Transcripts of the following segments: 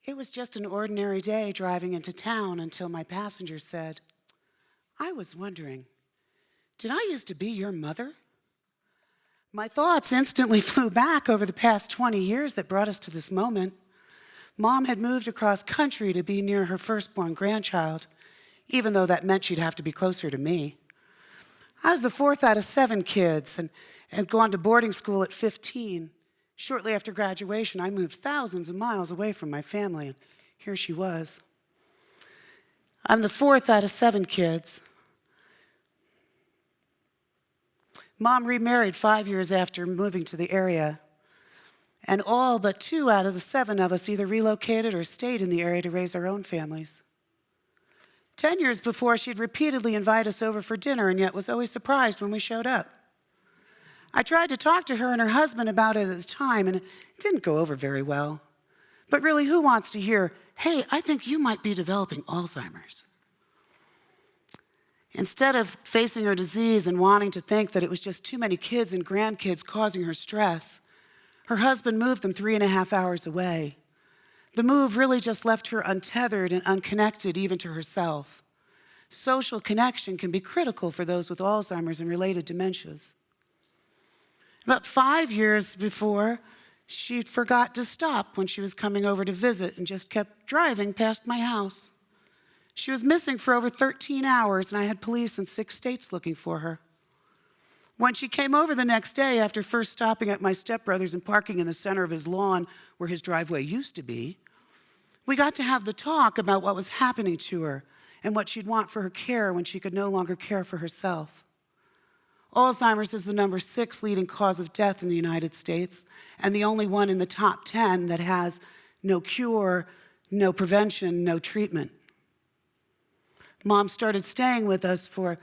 It was just an ordinary day driving into town until my passenger said, "I was wondering, did I used to be your mother?" My thoughts instantly flew back over the past 20 years that brought us to this moment. Mom had moved across country to be near her firstborn grandchild, even though that meant she'd have to be closer to me. I was the fourth out of 7 kids and had gone to boarding school at 15. Shortly after graduation, I moved thousands of miles away from my family, and here she was. I'm the fourth out of 7 kids. Mom remarried 5 years after moving to the area, and all but 2 out of the 7 of us either relocated or stayed in the area to raise our own families. 10 years before, she'd repeatedly invite us over for dinner and yet was always surprised when we showed up. I tried to talk to her and her husband about it at the time, and it didn't go over very well. But really, who wants to hear, "Hey, I think you might be developing Alzheimer's"? Instead of facing her disease and wanting to think that it was just too many kids and grandkids causing her stress, her husband moved them 3.5 hours away. The move really just left her untethered and unconnected even to herself. Social connection can be critical for those with Alzheimer's and related dementias. About 5 years before, she forgot to stop when she was coming over to visit and just kept driving past my house. She was missing for over 13 hours, and I had police in 6 states looking for her. When she came over the next day after first stopping at my stepbrother's and parking in the center of his lawn where his driveway used to be, we got to have the talk about what was happening to her and what she'd want for her care when she could no longer care for herself. Alzheimer's is the number 6 leading cause of death in the United States, and the only one in the top 10 that has no cure, no prevention, no treatment. Mom started staying with us for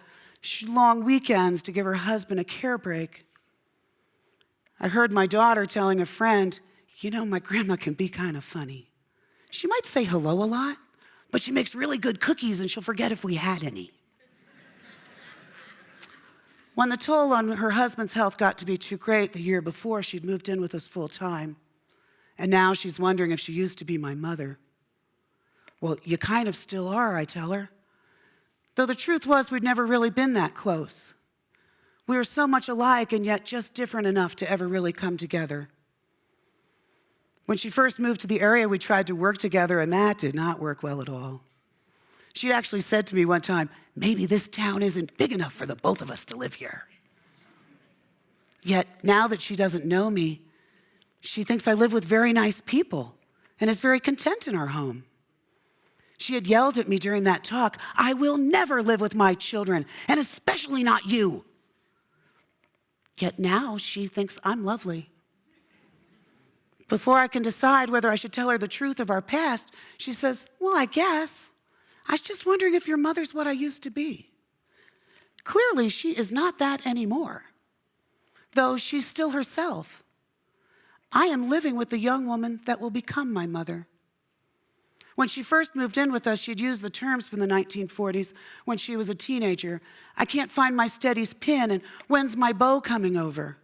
long weekends to give her husband a care break. I heard my daughter telling a friend, "You know, my grandma can be kind of funny. She might say hello a lot, but she makes really good cookies and she'll forget if we had any." When the toll on her husband's health got to be too great the year before, she'd moved in with us full time. And now she's wondering if she used to be my mother. "Well, you kind of still are," I tell her. Though the truth was we'd never really been that close. We were so much alike and yet just different enough to ever really come together. When she first moved to the area, we tried to work together, and that did not work well at all. She'd actually said to me one time, "Maybe this town isn't big enough for the both of us to live here." Yet now that she doesn't know me, she thinks I live with very nice people and is very content in our home. She had yelled at me during that talk, "I will never live with my children, and especially not you." Yet now she thinks I'm lovely. Before I can decide whether I should tell her the truth of our past, she says, "Well, I guess. I was just wondering if your mother's what I used to be." Clearly, she is not that anymore, though she's still herself. I am living with the young woman that will become my mother. When she first moved in with us, she'd used the terms from the 1940s when she was a teenager. "I can't find my Steady's pin," and "When's my beau coming over?"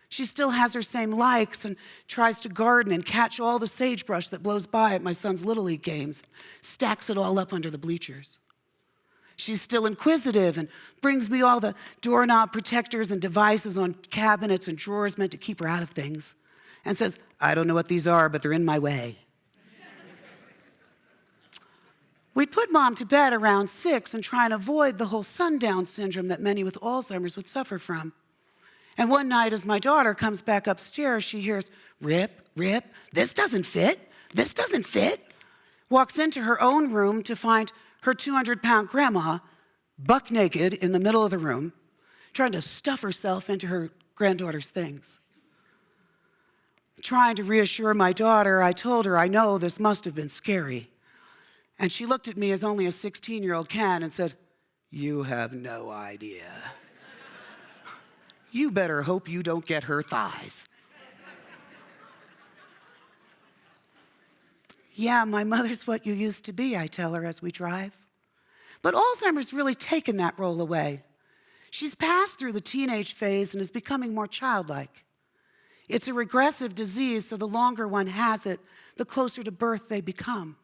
She still has her same likes and tries to garden and catch all the sagebrush that blows by at my son's Little League games, stacks it all up under the bleachers. She's still inquisitive and brings me all the doorknob protectors and devices on cabinets and drawers meant to keep her out of things, and says, "I don't know what these are, but they're in my way." We'd put Mom to bed around 6 and try and avoid the whole sundown syndrome that many with Alzheimer's would suffer from. And one night, as my daughter comes back upstairs, she hears, "Rip, Rip, this doesn't fit, this doesn't fit." Walks into her own room to find her 200-pound grandma buck naked in the middle of the room, trying to stuff herself into her granddaughter's things. Trying to reassure my daughter, I told her, "I know this must have been scary." And she looked at me as only a 16-year-old can and said, "You have no idea. You better hope you don't get her thighs." "Yeah, my mother's what you used to be," I tell her as we drive. But Alzheimer's really taken that role away. She's passed through the teenage phase and is becoming more childlike. It's a regressive disease, so the longer one has it, the closer to birth they become.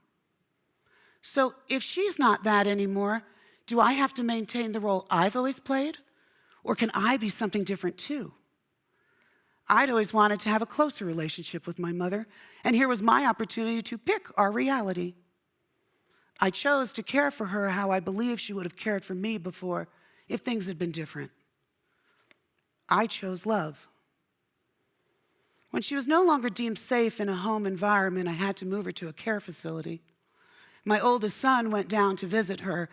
So if she's not that anymore, do I have to maintain the role I've always played? Or can I be something different too? I'd always wanted to have a closer relationship with my mother, and here was my opportunity to pick our reality. I chose to care for her how I believed she would have cared for me before if things had been different. I chose love. When she was no longer deemed safe in a home environment, I had to move her to a care facility. My oldest son went down to visit her,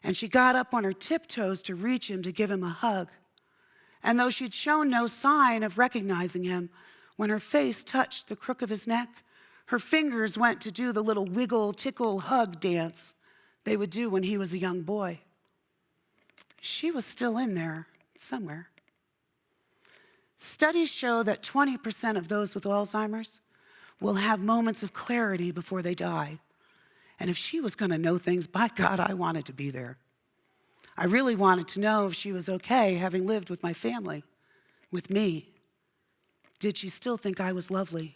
and she got up on her tiptoes to reach him to give him a hug. And though she'd shown no sign of recognizing him, when her face touched the crook of his neck, her fingers went to do the little wiggle, tickle, hug dance they would do when he was a young boy. She was still in there somewhere. Studies show that 20% of those with Alzheimer's will have moments of clarity before they die. And if she was going to know things, by God, I wanted to be there. I really wanted to know if she was okay having lived with my family, with me. Did she still think I was lovely?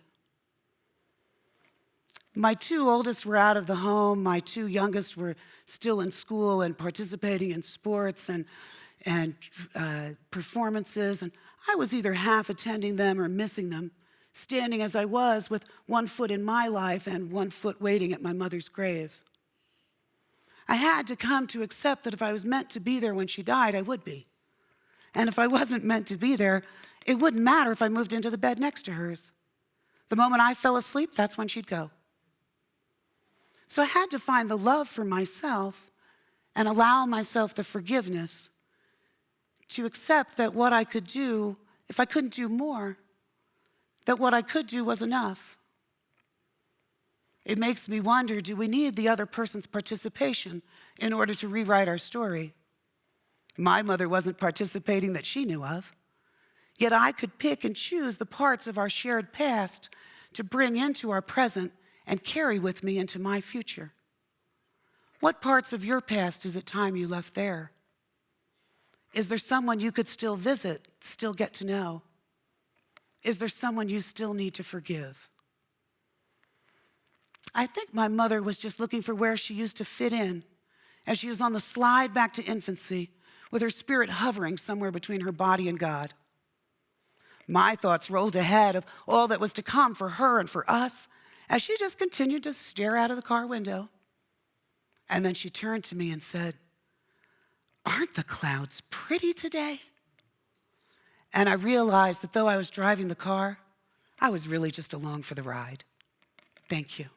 My two oldest were out of the home. My two youngest were still in school and participating in sports and performances. And I was either half attending them or missing them, standing as I was with one foot in my life and one foot waiting at my mother's grave. I had to come to accept that if I was meant to be there when she died, I would be. And if I wasn't meant to be there, it wouldn't matter if I moved into the bed next to hers. The moment I fell asleep, that's when she'd go. So I had to find the love for myself and allow myself the forgiveness to accept that what I could do, if I couldn't do more, that what I could do was enough. It makes me wonder, do we need the other person's participation in order to rewrite our story? My mother wasn't participating that she knew of, yet I could pick and choose the parts of our shared past to bring into our present and carry with me into my future. What parts of your past is it time you left there? Is there someone you could still visit, still get to know? Is there someone you still need to forgive? I think my mother was just looking for where she used to fit in as she was on the slide back to infancy with her spirit hovering somewhere between her body and God. My thoughts rolled ahead of all that was to come for her and for us as she just continued to stare out of the car window. And then she turned to me and said, "Aren't the clouds pretty today?" And I realized that though I was driving the car, I was really just along for the ride. Thank you.